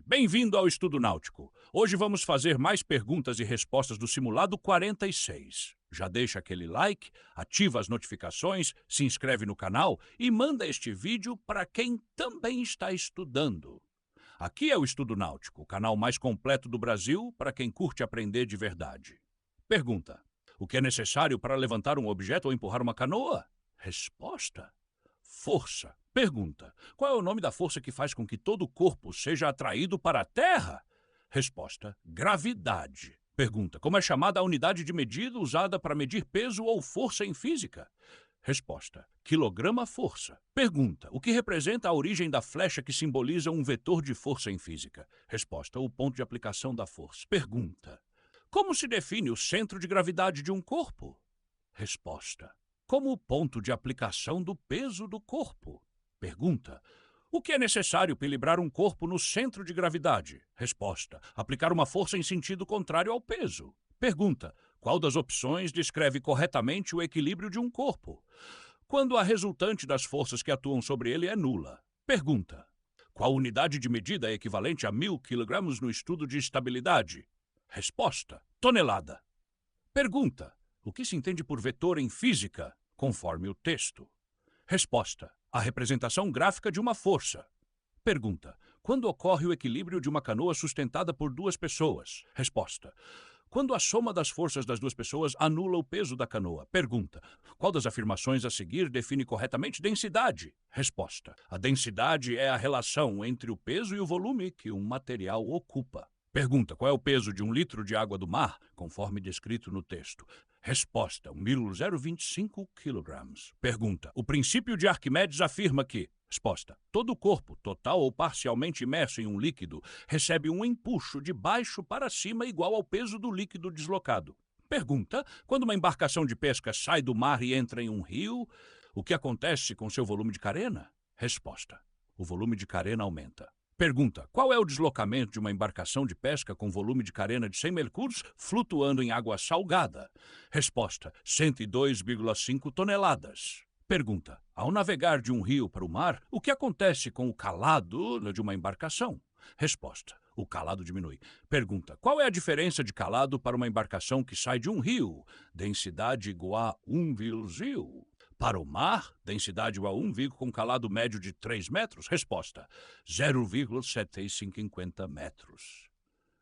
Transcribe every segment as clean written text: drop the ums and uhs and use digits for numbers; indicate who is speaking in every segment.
Speaker 1: Bem-vindo ao Estudo Náutico. Hoje vamos fazer mais perguntas e respostas do simulado 46. Já deixa aquele like, ativa as notificações, se inscreve no canal e manda este vídeo para quem também está estudando. Aqui é o Estudo Náutico, o canal mais completo do Brasil para quem curte aprender de verdade. Pergunta: o que é necessário para levantar um objeto ou empurrar uma canoa? Resposta: força. Pergunta: qual é o nome da força que faz com que todo o corpo seja atraído para a Terra? Resposta: gravidade. Pergunta: como é chamada a unidade de medida usada para medir peso ou força em física? Resposta: quilograma-força. Pergunta: o que representa a origem da flecha que simboliza um vetor de força em física? Resposta: o ponto de aplicação da força. Pergunta: como se define o centro de gravidade de um corpo? Resposta: como o ponto de aplicação do peso do corpo. Pergunta: o que é necessário para equilibrar um corpo no centro de gravidade? Resposta: aplicar uma força em sentido contrário ao peso. Pergunta: qual das opções descreve corretamente o equilíbrio de um corpo? Quando a resultante das forças que atuam sobre ele é nula. Pergunta: qual unidade de medida é equivalente a 1000 kg no estudo de estabilidade? Resposta: tonelada. Pergunta: o que se entende por vetor em física, conforme o texto? Resposta: a representação gráfica de uma força. Pergunta: quando ocorre o equilíbrio de uma canoa sustentada por duas pessoas? Resposta: quando a soma das forças das duas pessoas anula o peso da canoa. Pergunta: qual das afirmações a seguir define corretamente densidade? Resposta: a densidade é a relação entre o peso e o volume que um material ocupa. Pergunta: qual é o peso de 1 litro de água do mar, conforme descrito no texto? Resposta: 1,025 kg. Pergunta: o princípio de Arquimedes afirma que... Resposta: todo o corpo, total ou parcialmente imerso em um líquido, recebe um empuxo de baixo para cima igual ao peso do líquido deslocado. Pergunta: quando uma embarcação de pesca sai do mar e entra em um rio, o que acontece com seu volume de carena? Resposta: o volume de carena aumenta. Pergunta: qual é o deslocamento de uma embarcação de pesca com volume de carena de 100 mercúrios flutuando em água salgada? Resposta: 102,5 toneladas. Pergunta: ao navegar de um rio para o mar, o que acontece com o calado de uma embarcação? Resposta: o calado diminui. Pergunta: qual é a diferença de calado para uma embarcação que sai de um rio? Densidade igual a 1,0. Para o mar, densidade igual a 1, com calado médio de 3 metros? Resposta: 0,750 metros.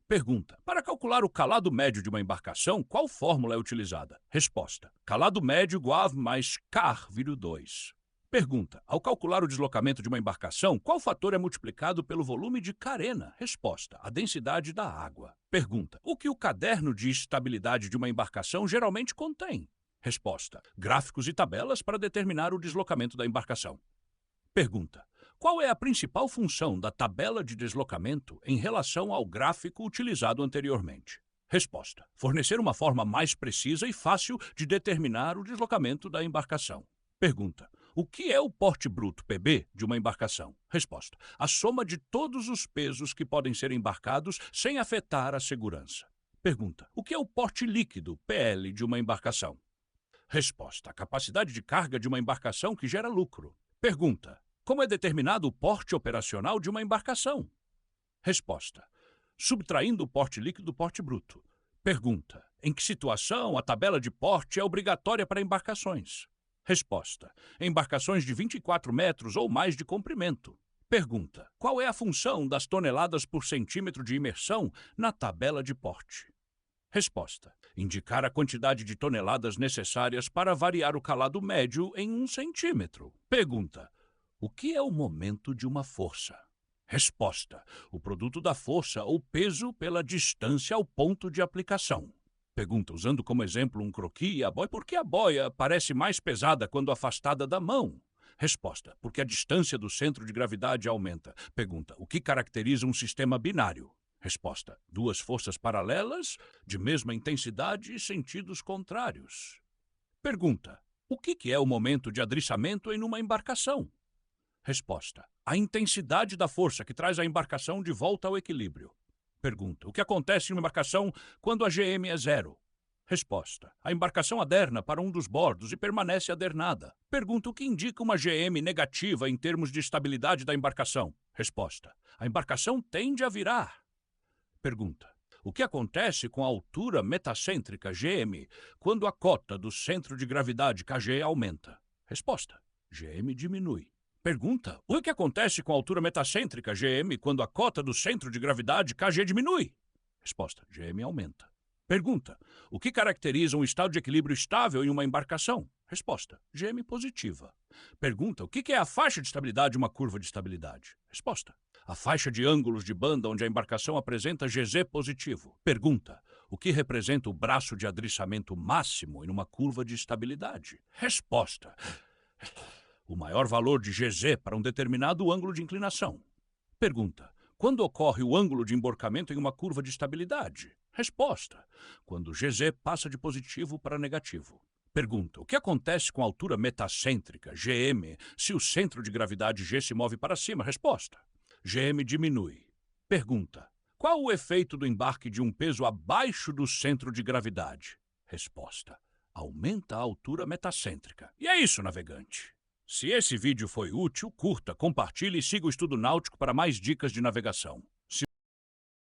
Speaker 1: Pergunta: para calcular o calado médio de uma embarcação, qual fórmula é utilizada? Resposta: calado médio igual a mais K/2. Pergunta: ao calcular o deslocamento de uma embarcação, qual fator é multiplicado pelo volume de carena? Resposta: a densidade da água. Pergunta: o que o caderno de estabilidade de uma embarcação geralmente contém? Resposta: gráficos e tabelas para determinar o deslocamento da embarcação. Pergunta: qual é a principal função da tabela de deslocamento em relação ao gráfico utilizado anteriormente? Resposta: fornecer uma forma mais precisa e fácil de determinar o deslocamento da embarcação. Pergunta: o que é o porte bruto, PB, de uma embarcação? Resposta: a soma de todos os pesos que podem ser embarcados sem afetar a segurança. Pergunta: o que é o porte líquido, PL, de uma embarcação? Resposta: a capacidade de carga de uma embarcação que gera lucro. Pergunta: como é determinado o porte operacional de uma embarcação? Resposta: subtraindo o porte líquido do porte bruto. Pergunta: em que situação a tabela de porte é obrigatória para embarcações? Resposta: embarcações de 24 metros ou mais de comprimento. Pergunta: qual é a função das toneladas por centímetro de imersão na tabela de porte? Resposta: indicar a quantidade de toneladas necessárias para variar o calado médio em 1 centímetro. Pergunta: o que é o momento de uma força? Resposta: o produto da força ou peso pela distância ao ponto de aplicação. Pergunta, usando como exemplo um croquis e a boia: por que a boia parece mais pesada quando afastada da mão? Resposta: porque a distância do centro de gravidade aumenta. Pergunta: o que caracteriza um sistema binário? Resposta: duas forças paralelas, de mesma intensidade e sentidos contrários. Pergunta: o que é o momento de adriçamento em uma embarcação? Resposta: a intensidade da força que traz a embarcação de volta ao equilíbrio. Pergunta: o que acontece em uma embarcação quando a GM é 0? Resposta. A embarcação aderna para um dos bordos e permanece adernada. Pergunta. O que indica uma GM negativa em termos de estabilidade da embarcação? Resposta. A embarcação tende a virar. Pergunta. O que acontece com a altura metacêntrica, GM, quando a cota do centro de gravidade, KG, aumenta? Resposta. GM diminui. Pergunta. O que acontece com a altura metacêntrica, GM, quando a cota do centro de gravidade, KG, diminui? Resposta. GM aumenta. Pergunta. O que caracteriza um estado de equilíbrio estável em uma embarcação? Resposta. GM positiva. Pergunta. O que é a faixa de estabilidade de uma curva de estabilidade? Resposta. A faixa de ângulos de banda onde a embarcação apresenta GZ positivo. Pergunta. O que representa o braço de adriçamento máximo em uma curva de estabilidade? Resposta. O maior valor de GZ para um determinado ângulo de inclinação. Pergunta. Quando ocorre o ângulo de emborcamento em uma curva de estabilidade? Resposta. Quando GZ passa de positivo para negativo. Pergunta. O que acontece com a altura metacêntrica, GM, se o centro de gravidade G se move para cima? Resposta. GM diminui. Pergunta. Qual o efeito do embarque de um peso abaixo do centro de gravidade? Resposta. Aumenta a altura metacêntrica. E é isso, navegante. Se esse vídeo foi útil, curta, compartilhe e siga o Estudo Náutico para mais dicas de navegação.